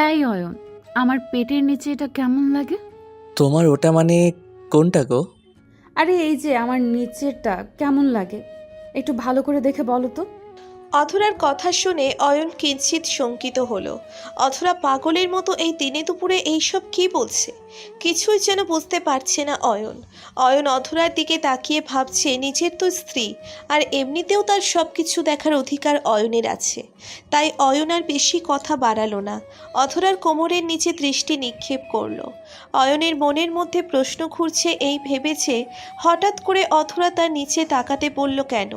এই অয়ন, আমার পেটের নিচে এটা কেমন লাগে? তোমার ওটা মানে কোনটা গো? আরে এই যে আমার নিচেরটা কেমন লাগে, একটু ভালো করে দেখে বলো তো। অথরার কথা শুনে অয়ন কিঞ্চিত শঙ্কিত হলো। অথরা পাগলের মতো এই দিনে দুপুরে এইসব কি বলছে, কিছুই যেন বুঝতে পারছে না অয়ন। অয়ন অথরার দিকে তাকিয়ে ভাবছে নিজের তো স্ত্রী, আর এমনিতেও তার সব কিছু দেখার অধিকার অয়নের আছে। তাই অয়ন আর বেশি কথা বাড়ালো না, অথরার কোমরের নিচে দৃষ্টি নিক্ষেপ করলো। অয়নের মনের মধ্যে প্রশ্ন ঘুরছে এই ভেবেছে হঠাৎ করে অথরা তার নিচে তাকাতে বলল কেন।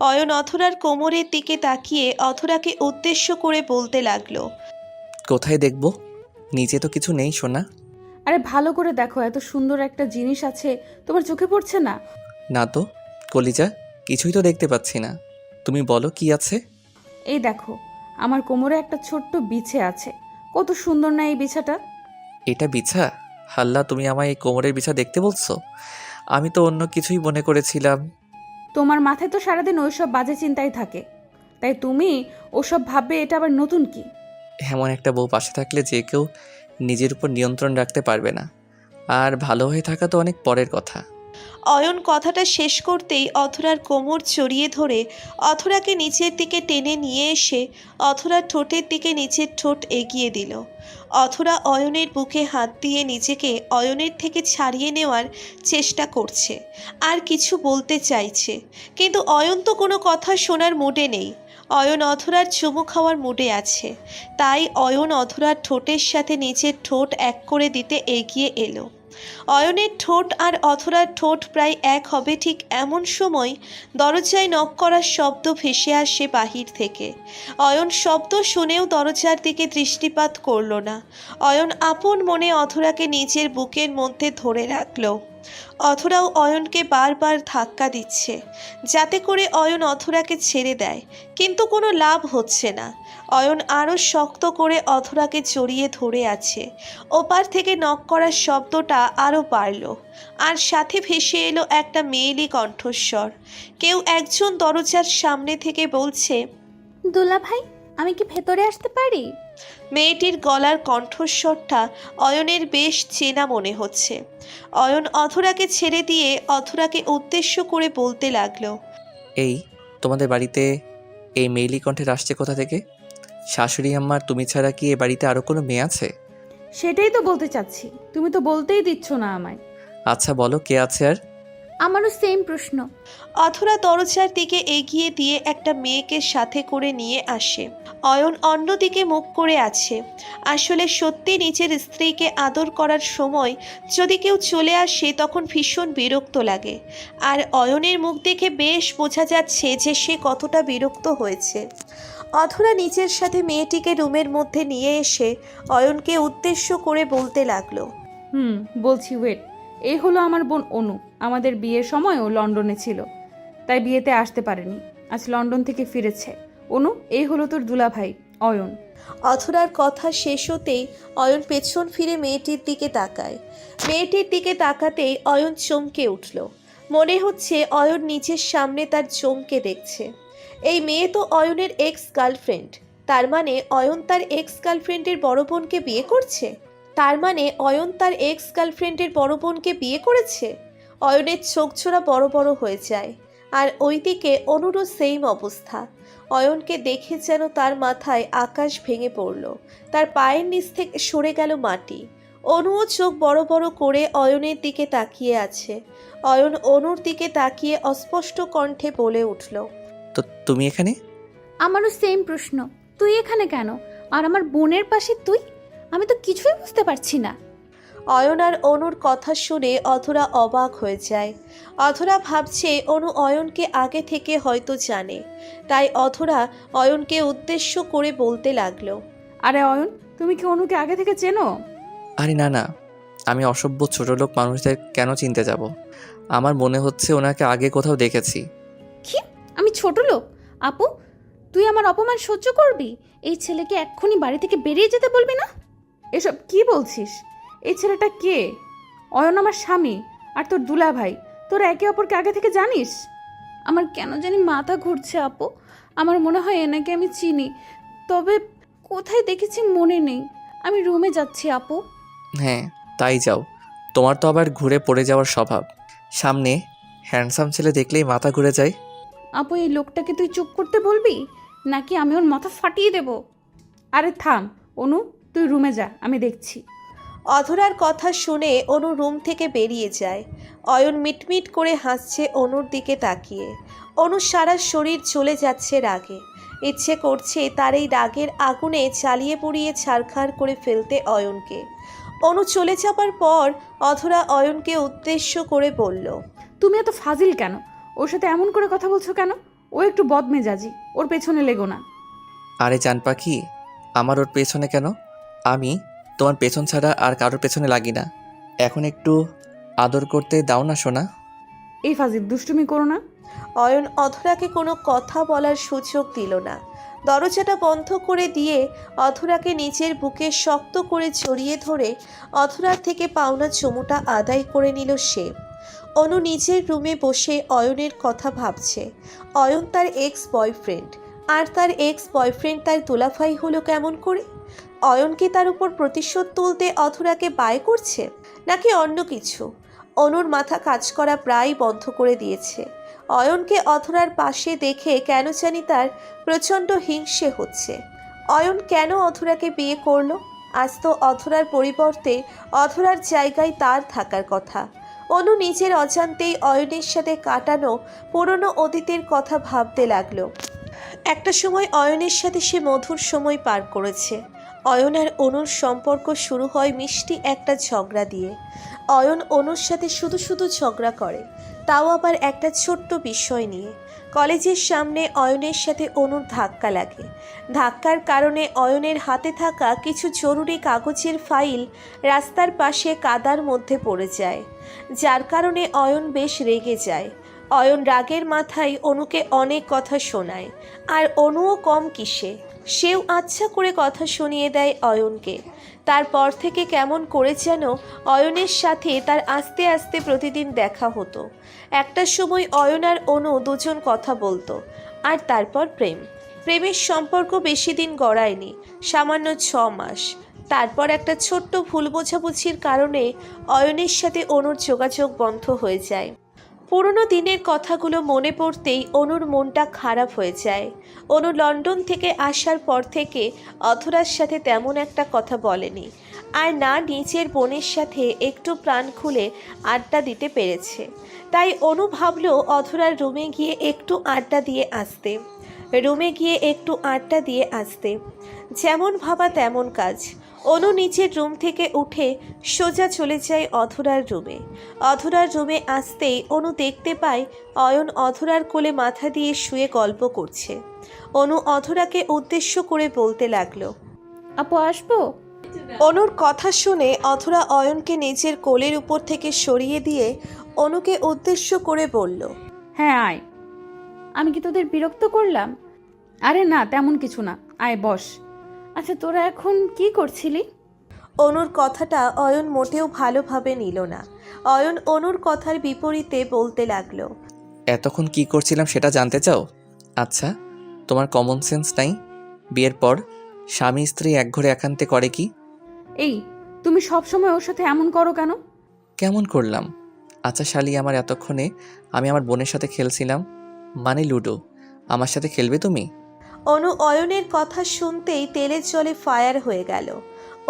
অয়ন অথরার কোমরের দিকে তাকিয়ে অথরাকে উদ্দেশ্য করে বলতে লাগলো, কোথায় দেখবো? নিচে তো কিছু নেই সোনা। আরে ভালো করে দেখো, এত সুন্দর একটা জিনিস আছে, তোমার চোখে পড়ছে না? না তো কলিজা, কিছুই তো দেখতে পাচ্ছি না। তুমি বলো কি আছে। এই দেখো, আমার কোমরে একটা ছোট্ট বিছে আছে, কত সুন্দর না এই বিছাটা? এটা বিছা? হাল্লা, তুমি আমায় এই কোমরের বিছা দেখতে বলছো? আমি তো অন্য কিছুই মনে করেছিলাম। তোমার মাথায় তো সারাদিন ওইসব বাজে চিন্তাই থাকে, তাই তুমি ওসব ভাববে এটা আবার নতুন কি? এমন একটা বউ পাশে থাকলে যে কেউ নিজের উপর নিয়ন্ত্রণ রাখতে পারবে না। আর ভালো হয়ে থাকা তো অনেক পরের কথা। অয়ন কথাটা শেষ করতেই অথরার কোমর জড়িয়ে ধরে অথরাকে নিচের দিকে টেনে নিয়ে এসে অথরার ঠোঁটের দিকে নিচের ঠোঁট এগিয়ে দিল। অথরা অয়নের বুকে হাত দিয়ে নিজেকে অয়নের থেকে ছাড়িয়ে নেওয়ার চেষ্টা করছে, আর কিছু বলতে চাইছে, কিন্তু অয়ন তো কোনো কথা শোনার মুডে নেই। অয়ন অথরার চুমু খাওয়ার মুডে আছে, তাই অয়ন অথরার ঠোঁটের সাথে নিচের ঠোঁট এক করে দিতে এগিয়ে এলো। অয়নের ঠোঁট আর অথরার ঠোঁট প্রায় এক হবে ঠিক এমন সময় দরজায় নক করার শব্দ ভেসে আসে বাহির থেকে। অয়ন শব্দ শুনেও দরজার দিকে দৃষ্টিপাত করল না। অয়ন আপন মনে অথরাকে নিজের বুকের মধ্যে ধরে রাখল। অথরাও অয়নকে বারবার ধাক্কা দিচ্ছে যাতে করে অয়ন অথরাকে ছেড়ে দেয়, কিন্তু কোনো লাভ হচ্ছে না। অয়ন আরও শক্ত করে অথরাকে জড়িয়ে ধরে আছে। ওপার থেকে নক করার শব্দটা আরও বাড়ল, আর সাথে ভেসে এলো একটা মেয়েলি কণ্ঠস্বর। কেউ একজন দরজার সামনে থেকে বলছে, দুলা ভাই, আমি কি ভেতরে আসতে পারি? মেয়েটির গলার কণ্ঠস্বরটা অয়নের বেশ চেনা মনে হচ্ছে। অয়ন অথরাকে ছেড়ে দিয়ে অথরাকে উদ্দেশ্য করে বলতে লাগলো, এই, তোমাদের বাড়িতে এই মেইলি কণ্ঠের আসছে কোথা থেকে? শাশুড়ি আম্মার তুমি ছাড়া কি এ বাড়িতে আরও কোনো মেয়ে আছে? সেটাই তো বলতে চাচ্ছি, তুমি তো বলতেই দিচ্ছ না আমায়। আচ্ছা বলো, কে আছে আর? আমারও সেম প্রশ্ন। অথরা দরজার দিকে এগিয়ে দিয়ে একটা মেয়েকে সাথে করে নিয়ে আসে। অয়ন অন্যদিকে মুখ করে আছে। আসলে সত্যি নিজের স্ত্রীকে আদর করার সময় যদি কেউ চলে আসে তখন ভীষণ বিরক্ত লাগে, আর অয়নের মুখ দেখে বেশ বোঝা যাচ্ছে যে সে কতটা বিরক্ত হয়েছে। অথরা নিজের সাথে মেয়েটিকে রুমের মধ্যে নিয়ে এসে অয়নকে উদ্দেশ্য করে বলতে লাগলো, বলছি, ওয়েট। এই হলো আমার বোন অনু, আমাদের বিয়ের সময়ও লন্ডনে ছিল, তাই বিয়েতে আসতে পারেনি, আজ লন্ডন থেকে ফিরেছে। অনু, এই হলো তোর দুলা ভাই অয়ন। অথরার কথা শেষ হতেই অয়ন পেছন ফিরে মেয়েটির দিকে তাকায়। মেয়েটির দিকে তাকাতেই অয়ন চমকে উঠল। মনে হচ্ছে অয়ন নিজের সামনে তার চমকে দেখছে। এই মেয়ে তো অয়নের এক্স গার্লফ্রেন্ড। তার মানে অয়ন তার এক্স গার্লফ্রেন্ডের বড় বোনকে বিয়ে করছে। অয়নের চোখজোড়া বড় বড় হয়ে যায়। আর ওইদিকে অনুরও সেইম অবস্থা। অয়নকে দেখে যেন তার মাথায় আকাশ ভেঙে পড়ল, তার পায়ের নিচ থেকে সরে গেল মাটি। অনুও চোখ বড় বড় করে অয়নের দিকে তাকিয়ে আছে। অয়ন অনুর দিকে তাকিয়ে অস্পষ্ট কণ্ঠে বলে উঠল, তো তুমি এখানে? আমারও সেম প্রশ্ন, তুই এখানে কেন? আর আমার বোনের পাশে তুই? আমি তো কিছুই বুঝতে পারছি না। অয়ন আর অনুর কথা শুনে অধরা অবাক হয়ে যায়। অধরা ভাবছে অনু অয়নকে আগে থেকে হয়তো জানে, তাই অধরা অয়নকে উদ্দেশ্য করে বলতে লাগলো, আরে অয়ন, তুমি কি অনুকে আগে থেকে চেনো? আরে না না, আমি অসভ্য ছোটলোক মানুষদের কেন চিনতে যাব? আমার মনে হচ্ছে ওনাকে আগে কোথাও দেখেছি। কি? আমি ছোট লোক? আপু, তুই আমার অপমান সহ্য করবি? এই ছেলেকে এক্ষুনি বাড়ি থেকে বেরিয়ে যেতে বলবি না? এসব কি বলছিস? এই ছেলেটা কে? অয়ন আমার স্বামী, আর তোর দুলা ভাই। তোরা একে অপরকে আগে থেকে জানিস? আমার কেন জানি মাথা ঘুরছে আপু। আমার মনে হয় এনাকে আমি চিনি, তবে কোথায় দেখেছি মনে নেই। আমি রুমে যাচ্ছি আপু। হ্যাঁ, তাই যাও। তোমার তো আবার ঘুরে পড়ে যাওয়ার স্বভাব। সামনে হ্যান্ডসাম ছেলে দেখলেই মাথা ঘুরে যায়। আপু এই লোকটাকে তুই চুপ করতে বলবি, নাকি আমি ওর মাথা ফাটিয়ে দেব? আরে থাম অনু, তুই রুমে যা, আমি দেখছি। অধরার কথা শুনে অনু রুম থেকে বেরিয়ে যায়। অয়ন মিটমিট করে হাসছে অনুর দিকে তাকিয়ে। অনু সারা শরীর চলে যাচ্ছে রাগে। ইচ্ছে করছে তার এই রাগের আগুনে চালিয়ে পুড়িয়ে ছারখার করে ফেলতে অয়নকে। অনু চলে যাবার পর অধরা অয়নকে উদ্দেশ্য করে বলল, তুমি এত ফাজিল কেন? ওর সাথে এমন করে কথা বলছো কেন? ও একটু বদমেজাজি, ওর পেছনে লেগো না। আরে জান পাখি, আমার ওর পেছনে কেন? আমি তোমার পেছন ছাড়া আর কারোর পেছনে লাগি না। এখন একটু আদর করতে দাও না সোনা। এই ফাজিল দুষ্টুমি করো না। অয়ন অধরাকে কোনো কথা বলার সুযোগ দিল না। দরজাটা বন্ধ করে দিয়ে অধরাকে নিজের বুকে শক্ত করে জড়িয়ে ধরে অধরার থেকে পাওনা চুমুটা আদায় করে নিল সে। অনু নিজের রুমে বসে অয়নের কথা ভাবছে। অয়ন তার এক্স বয়ফ্রেন্ড, আর তার এক্স বয়ফ্রেন্ড তার দুলাভাই হলো কেমন করে? অয়ন কি তার উপর প্রতিশোধ তুলতে অধরাকে বায় করছে, নাকি অন্য কিছু? অনুর মাথা কাজ করা প্রায় বন্ধ করে দিয়েছে। অয়নকে অধরার পাশে দেখে কেন জানি তার প্রচণ্ড হিংসে হচ্ছে। অয়ন কেন অধরাকে বিয়ে করলো? আজ তো অধরার পরিবর্তে অধরার জায়গায় তার থাকার কথা। অনু নিজের অজান্তেই অয়নের সাথে কাটানো পুরনো অতীতের কথা ভাবতে লাগলো। একটা সময় অয়নের সাথে সে মধুর সময় পার করেছে। অয়ন আর অনুর সম্পর্ক শুরু হয় মিষ্টি একটা ঝগড়া দিয়ে। অয়ন অনুর সাথে শুধু শুধু ঝগড়া করে, তাও আবার একটা ছোট্ট বিষয় নিয়ে। কলেজের সামনে অয়নের সাথে অনুর ধাক্কা লাগে। ধাক্কার কারণে অয়নের হাতে থাকা কিছু জরুরি কাগজের ফাইল রাস্তার পাশে কাদার মধ্যে পড়ে যায়, যার কারণে অয়ন বেশ রেগে যায়। অয়ন রাগের মাথায় অনুকে অনেক কথা শোনায়, আর অনুও কম কিসে, সেও আচ্ছা করে কথা শুনিয়ে দেয় অয়নকে। তারপর থেকে কেমন করে যেন অয়নের সাথে তার আস্তে আস্তে প্রতিদিন দেখা হতো। একটা সময় অয়ন আর অনু দুজন কথা বলতো, আর তারপর প্রেমের সম্পর্ক বেশি দিন গড়ায়নি, সামান্য 6 মাস। তারপর একটা ছোট্ট ভুল বোঝাবুঝির কারণে অয়নের সাথে অনুর যোগাযোগ বন্ধ হয়ে যায়। পুরনো দিনের কথাগুলো মনে পড়তেই অনুর মনটা খারাপ হয়ে যায়। অনু লন্ডন থেকে আসার পর থেকে অধরার সাথে তেমন একটা কথা বলেনি, আর না নিজের বোনের সাথে একটু প্রাণ খুলে আড্ডা দিতে পেরেছে। তাই অনু ভাবল অধরার রুমে গিয়ে একটু আড্ডা দিয়ে আসতে। যেমন ভাবা তেমন কাজ। অনু নিচের রুম থেকে উঠে সোজা চলে যায় অধরার রুমে। অধরার রুমে আসতেই অনু দেখতে পায় অয়ন অধরার কোলে মাথা দিয়ে শুয়ে গল্প করছে। অনু অধরাকে উদ্দেশ্য করে বলতে লাগলো, আপু আসবো? অনুর কথা শুনে অধরা অয়নকে নিজের কোলের উপর থেকে সরিয়ে দিয়ে অনুকে উদ্দেশ্য করে বলল, হ্যাঁ আয়। আমি কি তোদের বিরক্ত করলাম? আরে না, তেমন কিছু না, আয় বস। আচ্ছা তোরা এখন কি করছিলি? অনুর কথাটা অয়ন মোটেও ভালোভাবে নিল না। অয়ন অনুর কথার বিপরীতে বলতে লাগলো, এতক্ষণ কি করছিলাম সেটা জানতে চাও? আচ্ছা, তোমার কমন সেন্স নাই? বিয়ের পর স্বামী স্ত্রী এক ঘরে একান্তে করে কি? এই তুমি সব সময় ওর সাথে এমন করো কেন? কেমন করলাম? আচ্ছা শালি, আমার এতক্ষণে আমি আমার বোনের সাথে খেলছিলাম, মানে লুডো। আমার সাথে খেলবে তুমি? অনু অয়নের কথা শুনতেই তেলের জলে ফায়ার হয়ে গেল।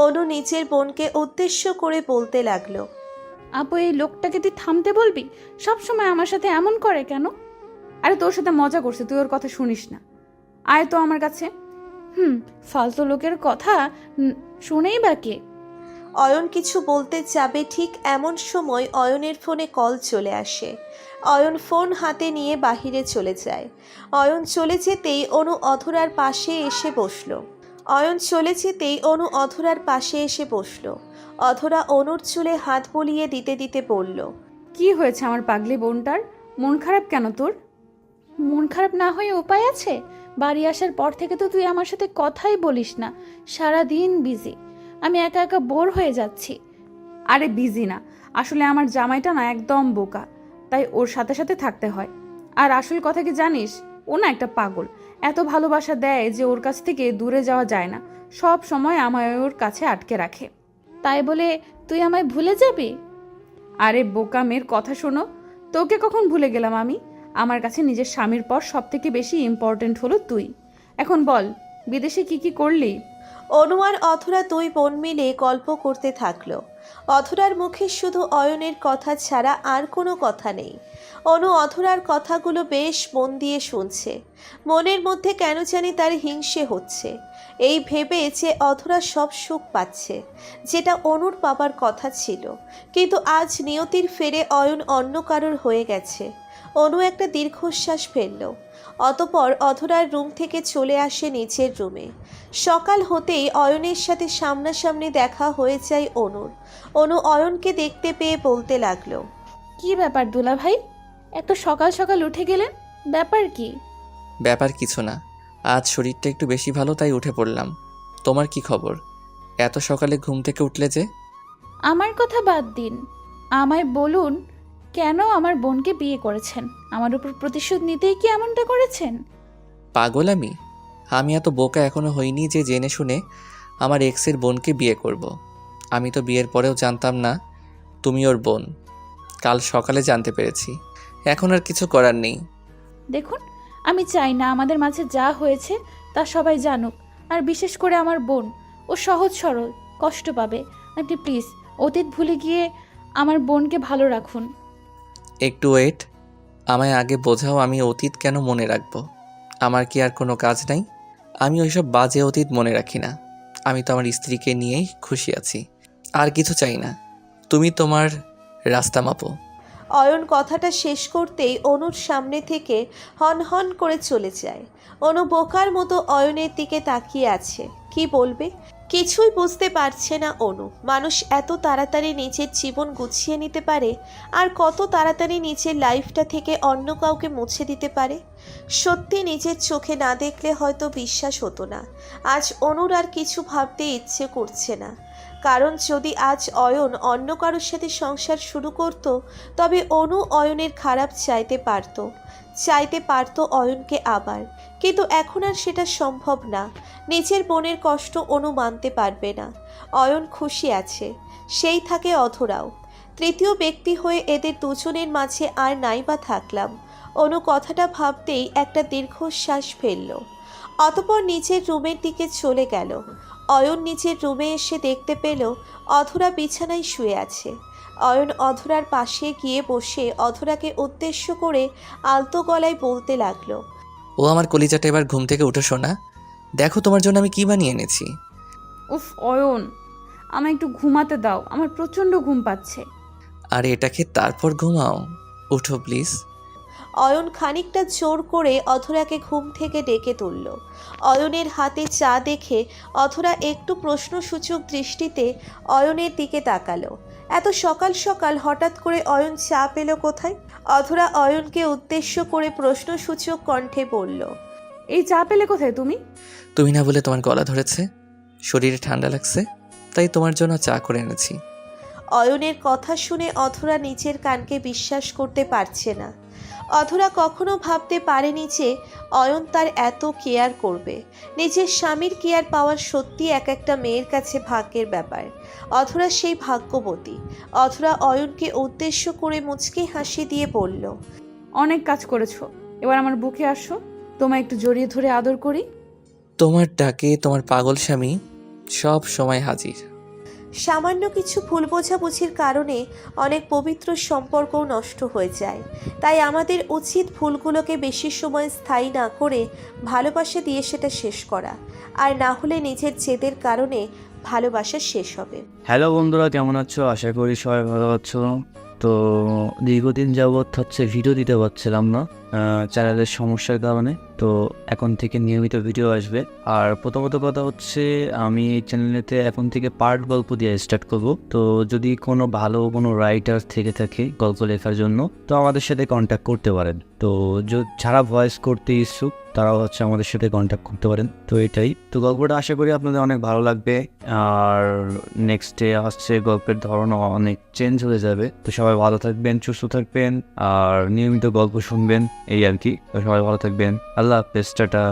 অনু নিজের বোনকে উদ্দেশ্য করে বলতে লাগলো, আপু এই লোকটাকে তুই থামতে বলবি? সব সময় আমার সাথে এমন করে কেন? আরে তোর সাথে মজা করছে, তুই ওর কথা শুনিস না। আয় তো আমার কাছে। ফালতু লোকের কথা শুনেই বা কে? অয়ন কিছু বলতে যাবে, ঠিক এমন সময় অয়নের ফোনে কল চলে আসে। অয়ন ফোন হাতে নিয়ে বাহিরে চলে যায়। অয়ন চলে যেতেই অনু অধরার পাশে এসে বসলো। অধরা অনুর চুলে হাত বুলিয়ে দিতে দিতে বলল, কি হয়েছে আমার পাগলি বোনটার? মন খারাপ কেন তোর? মন খারাপ না হয়ে উপায় আছে? বাড়ি আসার পর থেকে তো তুই আমার সাথে কথাই বলিস না, সারা দিন বিজি। আমি একা একা বোর হয়ে যাচ্ছি। আরে বিজি না, আসলে আমার জামাইটা না একদম বোকা, তাই ওর সাথে সাথে থাকতে হয়। আর আসল কথা কি জানিস? ও না একটা পাগল, এত ভালোবাসা দেয় যে ওর কাছ থেকে দূরে যাওয়া যায় না, সব সময় আমায় ওর কাছে আটকে রাখে। তাই বলে তুই আমায় ভুলে যাবি? আরে বোকা মেয়ের কথা শোনো, তোকে কখন ভুলে গেলাম আমি? আমার কাছে নিজের স্বামীর পর সব থেকে বেশি ইম্পর্ট্যান্ট হলো তুই। এখন বল, বিদেশে কি কি করলি? অনু আর অথরা দুই বোন মিলে গল্প করতে থাকলো। অথরার মুখে শুধু অয়নের কথা ছাড়া আর কোনো কথা নেই। অনু অথরার কথাগুলো বেশ মন দিয়ে শুনছে। মনের মধ্যে কেন জানি তার হিংসে হচ্ছে, এই ভেবে যে অথরা সব সুখ পাচ্ছে, যেটা অনুর পাবার কথা ছিল। কিন্তু আজ নিয়তির ফেরে অয়ন অন্য কারোর হয়ে গেছে। অনু একটা দীর্ঘশ্বাস ফেলল। অতপর অধরার রুম থেকে চলে আসে নিচের রুমে। সকাল হতেই অয়নের সাথে সামনাসামনি দেখা হয়ে যায় অনুর। অনু অয়নকে দেখতে পেয়ে বলতে লাগলো, কি ব্যাপার দুলা ভাই, এত সকাল সকাল উঠে গেলেন, ব্যাপার কি? ব্যাপার কিছু না, আজ শরীরটা একটু বেশি ভালো তাই উঠে পড়লাম। তোমার কি খবর? এত সকালে ঘুম থেকে উঠলে যে? আমার কথা বাদ দিন, আমায় বলুন কেন আমার বোনকে বিয়ে করেছেন? আমার উপর প্রতিশোধ নিতেই কি এমনটা করেছেন? পাগল আমি এত বোকা এখনো হইনি যে জেনে শুনে আমার এক্সের বোনকে বিয়ে করব। আমি তো বিয়ের পরেও জানতাম না তুমি ওর বোন, কাল সকালে জানতে পেরেছি। এখন আর কিছু করার নেই। দেখুন, আমি চাই না আমাদের মাঝে যা হয়েছে তা সবাই জানুক, আর বিশেষ করে আমার বোন। ও সহজ সরল, কষ্ট পাবে। আপনি প্লিজ অতীত ভুলে গিয়ে আমার বোনকে ভালো রাখুন। একটু ওয়েট, আমায় আগে বোঝাও আমি অতীত কেন মনে রাখবো? আমার কি আর কোনো কাজ নাই? আমি ওইসব বাজে অতীত মনে রাখি না। আমি তো আমার স্ত্রীকে নিয়েই খুশি আছি, আর কিছু চাই না। তুমি তোমার রাস্তা মাপো। অয়ন কথাটা শেষ করতেই অনুর সামনে থেকে হন হন করে চলে যায়। অনু বোকার মতো অয়নের দিকে তাকিয়ে আছে, কি বলবে কিছুই বুঝতে পারছে না অনু। মানুষ এত তাড়াতাড়ি নিজের জীবন গুছিয়ে নিতে পারে, আর কত তাড়াতাড়ি নিজের লাইফটা থেকে অন্য কাউকে মুছে দিতে পারে। সত্যি নিজের চোখে না দেখলে হয়তো বিশ্বাস হতো না। আজ অনুর আর কিছু ভাবতে ইচ্ছে করছে না, কারণ যদি আজ অয়ন অন্য কারোর সাথে সংসার শুরু করত, তবে অনু অয়নের খারাপ চাইতে পারতো অয়নকে আবার। কিন্তু এখন আর সেটা সম্ভব না। নিজের বোনের কষ্ট অনু মানতে পারবে না। অয়ন খুশি আছে, সেই থাকে অধরাও। তৃতীয় ব্যক্তি হয়ে এদের দুজনের মাঝে আর নাই বা থাকলাম। অনু কথাটা ভাবতেই একটা দীর্ঘশ্বাস ফেলল। অতপর নিজের রুমের দিকে চলে গেল। অয়ন নিজের রুমে এসে দেখতে পেল অধরা বিছানায় শুয়ে আছে। অয়ন অধরার পাশে গিয়ে বসে অধরাকে উদ্দেশ্য করে আলতো গলায় বলতে লাগলো, ও আমার কলিজাটা, এবার ঘুম থেকে উঠে শোনা, দেখো তোমার জন্য আমি কি বানিয়ে এনেছি। উফ অয়ন, আমায় একটু ঘুমাতে দাও, আমার প্রচণ্ড ঘুম পাচ্ছে। আর এটাকে তারপর ঘুমাও, উঠো প্লিজ। অয়ন খানিকটা জোর করে অধরাকে ঘুম থেকে ডেকে তুলল। অয়নের হাতে চা দেখে অধরা একটু প্রশ্নসূচক দৃষ্টিতে অয়নের দিকে তাকালো। এত সকাল সকাল হঠাৎ করে অয়ন চা পেল কোথায়? অধরা অয়নকে উদ্দেশ্য করে প্রশ্নসূচক কণ্ঠে বলল, এই চা পেলে কোথায় তুমি? তুমি না বলে তোমার গলা ধরেছে, শরীরে ঠান্ডা লাগছে, তাই তোমার জন্য চা করে এনেছি। অয়নের কথা শুনে অধরা নিজের কানকে বিশ্বাস করতে পারছে না। অধরা কখনো ভাবতে পারেনি যে অয়ন তার এত কেয়ার করবে। নিজের স্বামীর কেয়ার পাওয়ার সত্যি এক একটা মেয়ের কাছে ভাগ্যের ব্যাপার। অধরা সেই ভাগ্যবতী। অধরা অয়নকে উদ্দেশ্য করে মুচকি হাসি দিয়ে বলল, অনেক কাজ করেছো, এবার আমার বুকে আসো, তোমায় একটু জড়িয়ে ধরে আদর করি। তোমার ডাকে তোমার পাগল স্বামী সব সময় হাজির। সামান্য কিছু ভুল বোঝাবুঝির কারণে অনেক পবিত্র সম্পর্কও নষ্ট হয়ে যায়। তাই আমাদের উচিত ভুলগুলোকে বেশি সময় স্থায়ী না করে ভালোবাসা দিয়ে সেটা শেষ করা, আর না হলে নিজের জেদের কারণে ভালোবাসা শেষ হবে। হ্যালো বন্ধুরা, কেমন আছো? আশা করি সবাই ভালো আছো। তো দীর্ঘদিন যাবৎ ভিডিও দিতে পারছিলাম না চ্যানেলের সমস্যার কারণে। তো এখন থেকে নিয়মিত ভিডিও আসবে। আর প্রথমত কথা হচ্ছে, আমি এই চ্যানেলেতে এখন থেকে পার্ট গল্প দিয়ে স্টার্ট করব। তো যদি কোনো ভালো কোনো রাইটার থেকে থাকে গল্প লেখার জন্য, তো আমাদের সাথে কন্ট্যাক্ট করতে পারেন। তো যারা ভয়েস করতে ইচ্ছুক তারাও হচ্ছে আমাদের সাথে কন্ট্যাক্ট করতে পারেন। তো এটাই তো গল্পটা আশা করি আপনাদের অনেক ভালো লাগবে। আর নেক্সট ডে হচ্ছে গল্পের ধরনও অনেক চেঞ্জ হয়ে যাবে। তো সবাই ভালো থাকবেন, সুস্থ থাকবেন আর নিয়মিত গল্প শুনবেন, এই আর কি। তো সবাই ভালো থাকবেন, আল্লাহ হাফেজ, টাটা।